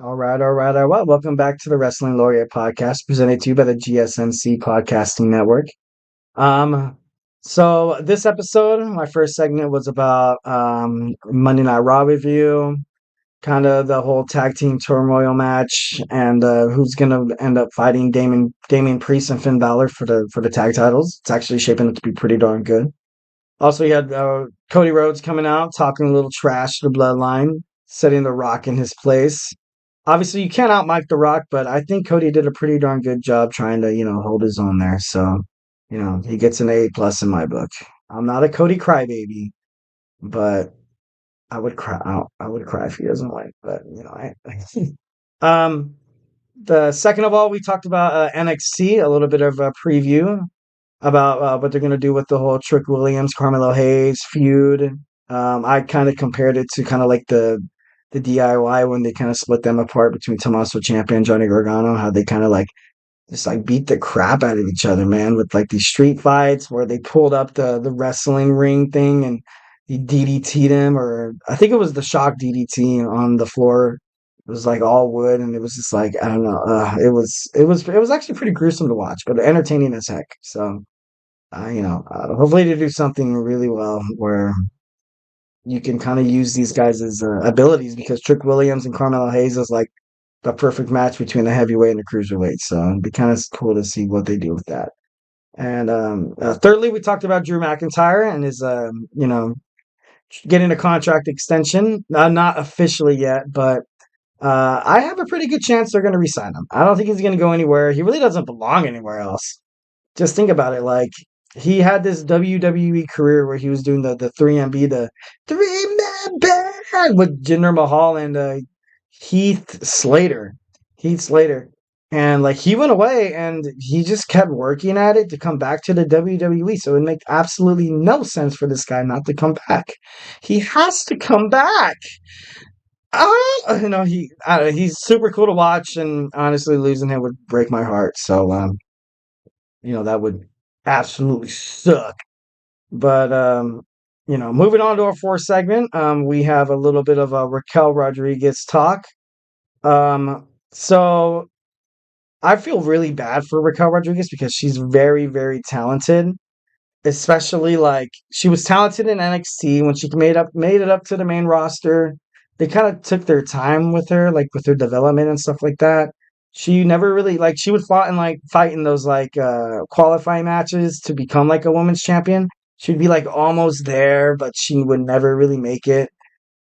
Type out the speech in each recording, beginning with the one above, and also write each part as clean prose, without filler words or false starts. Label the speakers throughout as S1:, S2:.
S1: All right. Well, welcome back to the Wrestling Laureate podcast, presented to you by the GSMC Podcasting Network. Um, so this episode, my first segment was about Monday Night Raw review, kind of the whole tag team turmoil match, and who's gonna end up fighting Damian Priest and Finn Balor for the tag titles. It's actually shaping up to be pretty darn good. Also, you had Cody Rhodes coming out talking a little trash to the Bloodline, setting The Rock in his place. Obviously, you can't outmic The Rock, but I think Cody did a pretty darn good job trying to, hold his own there. So, he gets an A+ in my book. I'm not a Cody crybaby, but I would cry. I would cry if he doesn't win. But um, the second of all, we talked about NXT, a little bit of a preview about what they're going to do with the whole Trick Williams, Carmelo Hayes feud. I kind of compared it to kind of like the DIY when they kind of split them apart between Tommaso Ciampa and Johnny Gargano, how they kind of like just like beat the crap out of each other, man, with like these street fights where they pulled up the wrestling ring thing and he DDT'd him, or I think it was the shock DDT on the floor. It was like all wood, and it was just like I don't know. It was actually pretty gruesome to watch, but entertaining as heck. So hopefully to do something really well where you can kind of use these guys' as abilities because Trick Williams and Carmelo Hayes is like the perfect match between the heavyweight and the cruiserweight. So it'd be kind of cool to see what they do with that. And thirdly, we talked about Drew McIntyre and his, getting a contract extension. Not officially yet, but I have a pretty good chance they're going to resign him. I don't think he's going to go anywhere. He really doesn't belong anywhere else. Just think about it. Like he had this WWE career where he was doing the 3MB, the 3-man band with Jinder Mahal and Heath Slater. Heath Slater. And like he went away and he just kept working at it to come back to the WWE. So it would make absolutely no sense for this guy not to come back. He has to come back. He's super cool to watch, and honestly, losing him would break my heart. So that would absolutely suck. But moving on to our fourth segment, we have a little bit of a Raquel Rodriguez talk. So I feel really bad for Raquel Rodriguez because she's very, very talented. Especially like she was talented in NXT when she made it up to the main roster. They kind of took their time with her, like with her development and stuff like that. She never really like she would fight in those like qualifying matches to become like a women's champion. She'd be like almost there, but she would never really make it.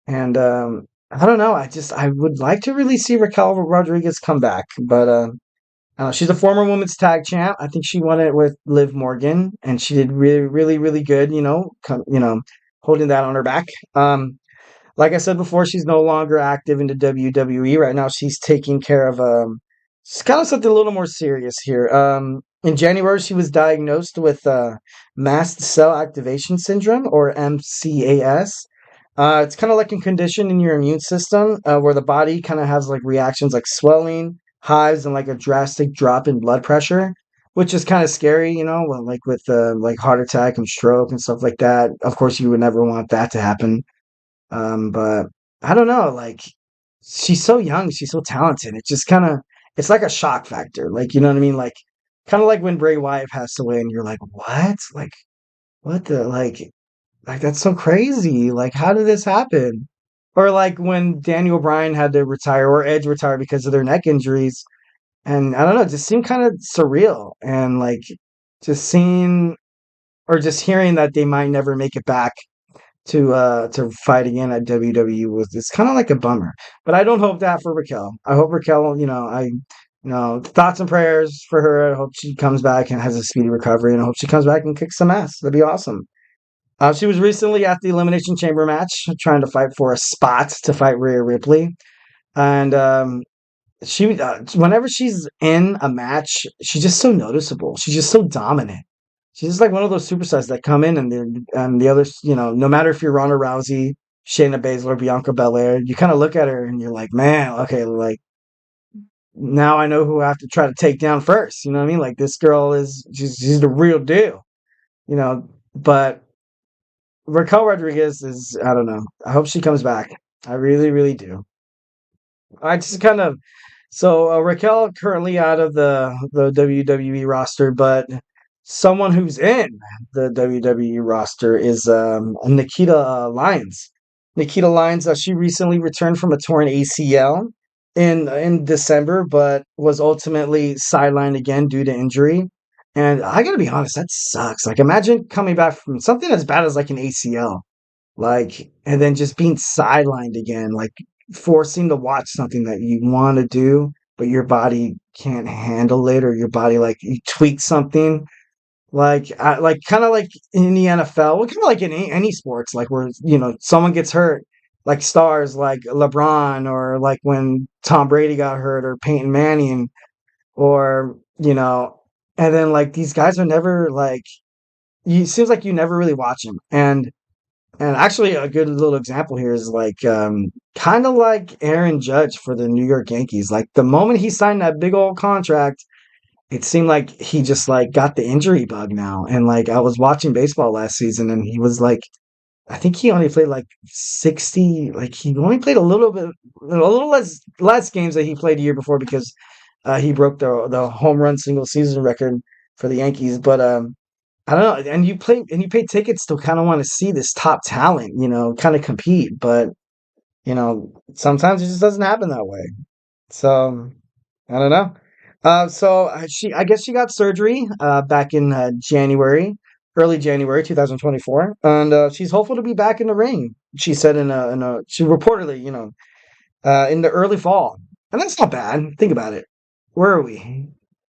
S1: And I don't know. I would like to really see Raquel Rodriguez come back, but she's a former women's tag champ. I think she won it with Liv Morgan, and she did really, really, really good. Holding that on her back. Like I said before, she's no longer active in the WWE right now. She's taking care of it's kind of something a little more serious here. In January, she was diagnosed with mast cell activation syndrome, or MCAS. It's kind of like a condition in your immune system where the body kind of has like reactions like swelling, hives, and like a drastic drop in blood pressure, which is kind of scary, like with like heart attack and stroke and stuff like that. Of course, you would never want that to happen. But I don't know, like she's so young, she's so talented. It just kind of it's like a shock factor, like you know what I mean, like kind of like when Bray Wyatt passed away, and you're like, what, like what the like that's so crazy. Like, how did this happen? Or like when Daniel Bryan had to retire or Edge retired because of their neck injuries. And I don't know, it just seemed kind of surreal. And like just seeing or just hearing that they might never make it back to fight again at WWE was it's kind of like a bummer. But I don't hope that for Raquel. I hope Raquel, thoughts and prayers for her. I hope she comes back and has a speedy recovery, and I hope she comes back and kicks some ass. That'd be awesome. She was recently at the Elimination Chamber match, trying to fight for a spot to fight Rhea Ripley, and she whenever she's in a match, she's just so noticeable. She's just so dominant. She's just like one of those superstars that come in and the others, no matter if you're Ronda Rousey, Shayna Baszler, Bianca Belair, you kind of look at her and you're like, man, okay, like now I know who I have to try to take down first. You know what I mean? Like this girl she's the real deal. But Raquel Rodriguez is, I don't know. I hope she comes back. I really, really do. I just kind of so Raquel currently out of the WWE roster, but someone who's in the WWE roster is Nikita Lyons. Nikita Lyons, she recently returned from a torn ACL in December, but was ultimately sidelined again due to injury. And I gotta be honest, that sucks. Like, imagine coming back from something as bad as like an ACL, like, and then just being sidelined again, like forcing to watch something that you want to do, but your body can't handle it, or your body like you tweak something, like kind of like in the NFL, well, kind of like in any sports, like where someone gets hurt, like stars like LeBron, or like when Tom Brady got hurt, or Peyton Manning, or and then like these guys are never like you. It seems like you never really watch them, and actually, a good little example here is like kind of like Aaron Judge for the New York Yankees. Like the moment he signed that big old contract, it seemed like he just like got the injury bug now. And like I was watching baseball last season, and he was like, I think he only played like 60. Like he only played a little less games that he played a year before, because he broke the home run single season record for the Yankees. But I don't know. And you pay tickets to kind of want to see this top talent, kind of compete, but sometimes it just doesn't happen that way. So I don't know. I guess she got surgery back in January, early January 2024, and she's hopeful to be back in the ring. She said she reportedly, in the early fall, and that's not bad. Think about it. Where are we?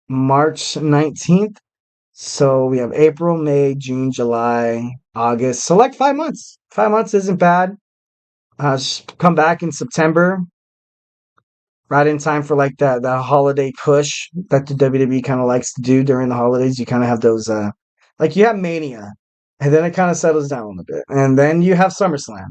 S1: March 19th. So we have April, May, June, July, August. So like 5 months. 5 months isn't bad. Come back in September, right in time for like the holiday push that the WWE kind of likes to do during the holidays. You kind of have those like you have Mania, and then it kind of settles down a little bit, and then you have SummerSlam,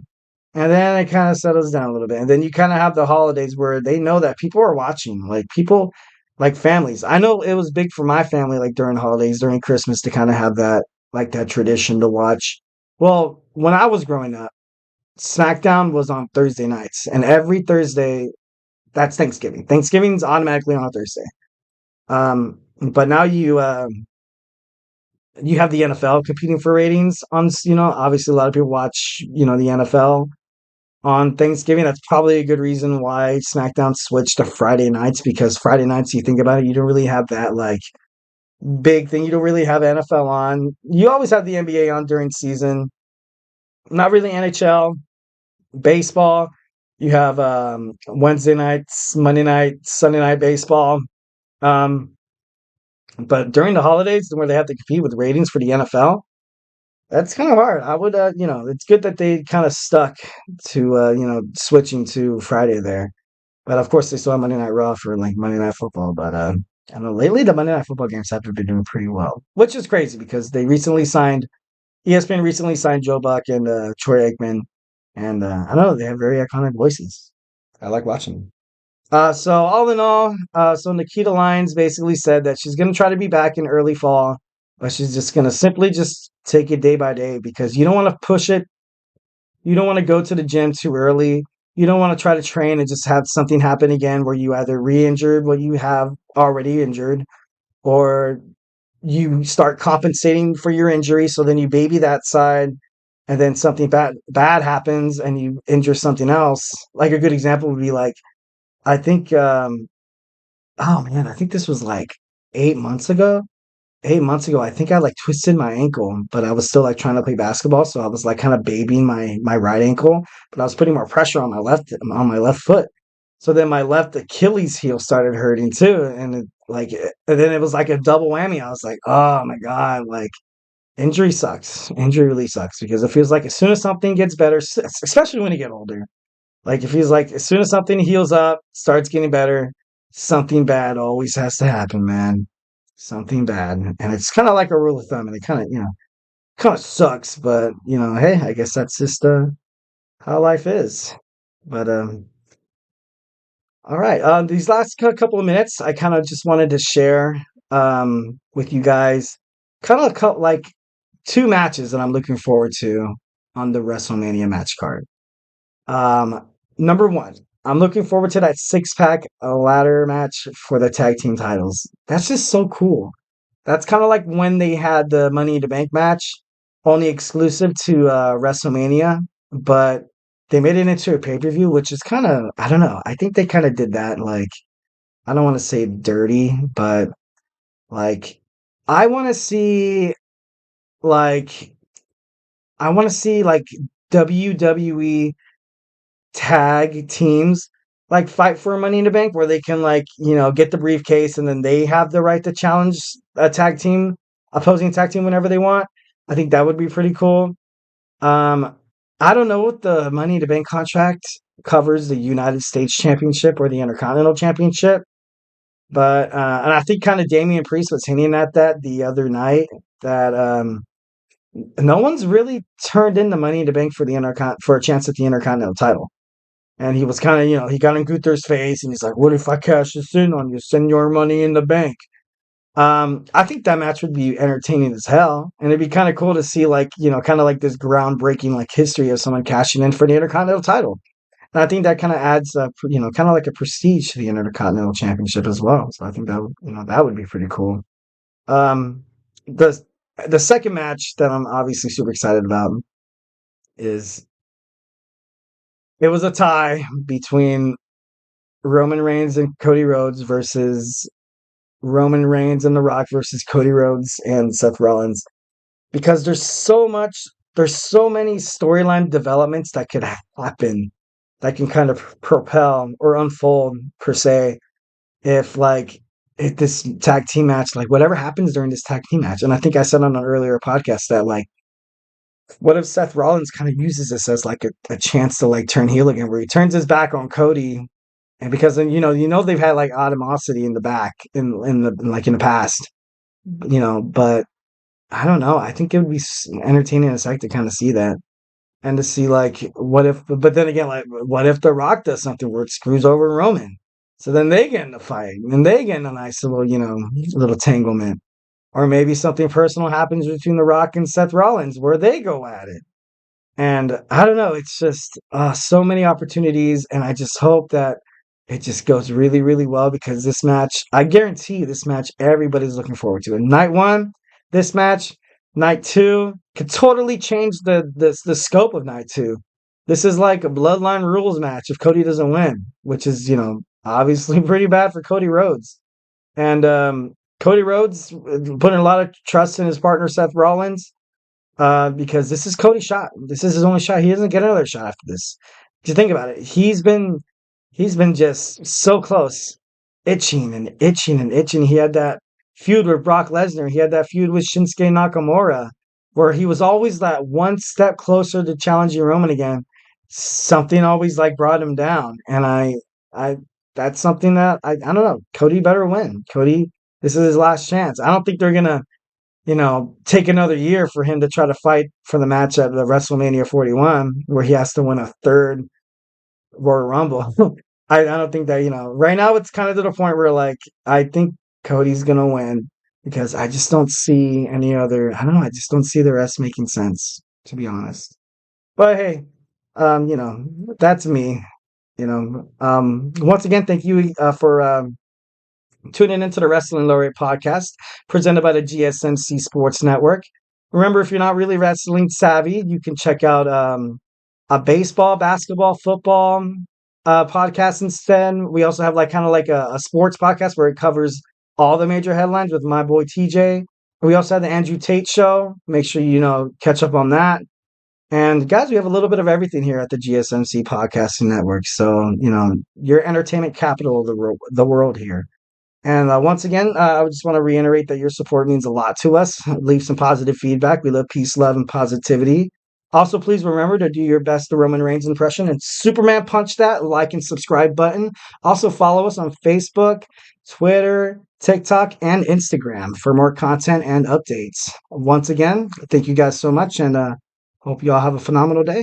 S1: and then it kind of settles down a little bit, and then you kind of have the holidays where they know that people are watching, like people, like families. I know it was big for my family, like during holidays, during Christmas, to kind of have that like that tradition to watch. Well, when I was growing up, SmackDown was on Thursday nights, and every Thursday, that's Thanksgiving. Thanksgiving's automatically on a Thursday. But now you have the NFL competing for ratings on, obviously a lot of people watch, the NFL on Thanksgiving. That's probably a good reason why SmackDown switched to Friday nights, because Friday nights, you think about it, you don't really have that like big thing. You don't really have NFL on. You always have the NBA on during season. Not really NHL, baseball. You have Wednesday nights, Monday night, Sunday night baseball. Um, but during the holidays, where they have to compete with ratings for the NFL, that's kind of hard. I would, it's good that they kind of stuck to, switching to Friday there. But of course, they still have Monday Night Raw for like Monday Night Football. But I don't know. Lately, the Monday Night Football games have been doing pretty well, which is crazy because they recently signed ESPN recently signed Joe Buck and Troy Aikman, and I don't know, they have very iconic voices. I like watching them. So all in all, so Nikita Lyons basically said that she's gonna try to be back in early fall, but she's just gonna simply just take it day by day, because you don't want to push it. You don't want to go to the gym too early. You don't want to try to train and just have something happen again where you either re-injured what you have already injured, or you start compensating for your injury. So then you baby that side, and then something bad happens and you injure something else. Like a good example would be like, I think oh man, I think this was like 8 months ago. 8 months ago, I think I like twisted my ankle, but I was still like trying to play basketball, so I was like kind of babying my right ankle, but I was putting more pressure on my left foot. So then my left Achilles heel started hurting too, and then it was like a double whammy. I was like, oh my god, like injury sucks. Injury really sucks, because it feels like as soon as something gets better, especially when you get older, like it feels like as soon as something heals up, starts getting better, something bad always has to happen, man. Something bad. And it's kind of like a rule of thumb, and it kind of sucks, but hey, I guess that's just how life is. But all right. These last couple of minutes, I kind of just wanted to share with you guys kind of like two matches that I'm looking forward to on the WrestleMania match card. Um, Number one. I'm looking forward to that six-pack ladder match for the tag team titles. That's just so cool. That's kind of like when they had the Money in the Bank match, only exclusive to WrestleMania, but they made it into a pay-per-view, which is kind of, I don't know. I think they kind of did that, like, I don't want to say dirty, but like, I want to see, like, I want to see, like, WWE tag teams like fight for Money in the Bank where they can like get the briefcase and then they have the right to challenge a opposing tag team whenever they want. I think that would be pretty cool. Um, I don't know what the Money in the Bank contract covers, the United States Championship or the Intercontinental Championship, but and I think kind of Damian Priest was hinting at that the other night that no one's really turned in the Money in the Bank for for a chance at the Intercontinental title. And he was kind of, he got in Gunther's face and he's like, what if I cash this in on you? Send your money in the bank. I think that match would be entertaining as hell. And it'd be kind of cool to see, like, kind of like this groundbreaking, like, history of someone cashing in for the Intercontinental title. And I think that kind of adds, kind of like a prestige to the Intercontinental Championship as well. So I think that would be pretty cool. Um, the, the second match that I'm obviously super excited about is it was a tie between Roman Reigns and Cody Rhodes versus Roman Reigns and The Rock versus Cody Rhodes and Seth Rollins. Because there's so many storyline developments that could happen that can kind of propel or unfold per se if if this tag team match, like whatever happens during this tag team match. And I think I said on an earlier podcast that like what if Seth Rollins kind of uses this as like a chance to like turn heel again, where he turns his back on Cody, and because they've had like animosity in the back in the past, but I don't know. I think it would be entertaining and psyched to kind of see that and to see like what if, but then again, like what if The Rock does something where it screws over Roman, so then they get in the fight and they get in a nice little little tanglement, or maybe something personal happens between The Rock and Seth Rollins where they go at it. And I don't know, it's just so many opportunities, and I just hope that it just goes really, really well because this match, I guarantee this match, everybody's looking forward to it. Night one, this match, night two could totally change the scope of night two. This is like a bloodline rules match if Cody doesn't win, which is obviously pretty bad for Cody Rhodes. And Cody Rhodes putting a lot of trust in his partner Seth Rollins because this is Cody's shot. This is his only shot. He doesn't get another shot after this. If you think about it, he's been just so close, itching and itching and itching. He had that feud with Brock Lesnar. He had that feud with Shinsuke Nakamura, where he was always that one step closer to challenging Roman again. Something always like brought him down, and I that's something that I don't know. Cody better win. Cody, this is his last chance. I don't think they're gonna take another year for him to try to fight for the match at the WrestleMania 41, where he has to win a third Royal Rumble. I don't think that, right now it's kind of to the point where, like, I think Cody's going to win because I just don't see I don't know, I just don't see the rest making sense, to be honest. But hey, that's me, once again, thank you for tuning into the Wrestling Laureate podcast presented by the GSMC Sports Network. Remember, if you're not really wrestling savvy, you can check out a baseball, basketball, football podcast instead. We also have like kind of like a sports podcast where it covers all the major headlines with my boy TJ. We also have the Andrew Tate show. Make sure catch up on that. And guys, we have a little bit of everything here at the GSMC Podcasting Network. So, your entertainment capital of the world here. And once again, I just want to reiterate that your support means a lot to us. Leave some positive feedback. We love peace, love, and positivity. Also, please remember to do your best the Roman Reigns impression and Superman punch that like and subscribe button. Also, follow us on Facebook, Twitter, TikTok, and Instagram for more content and updates. Once again, thank you guys so much, and hope you all have a phenomenal day.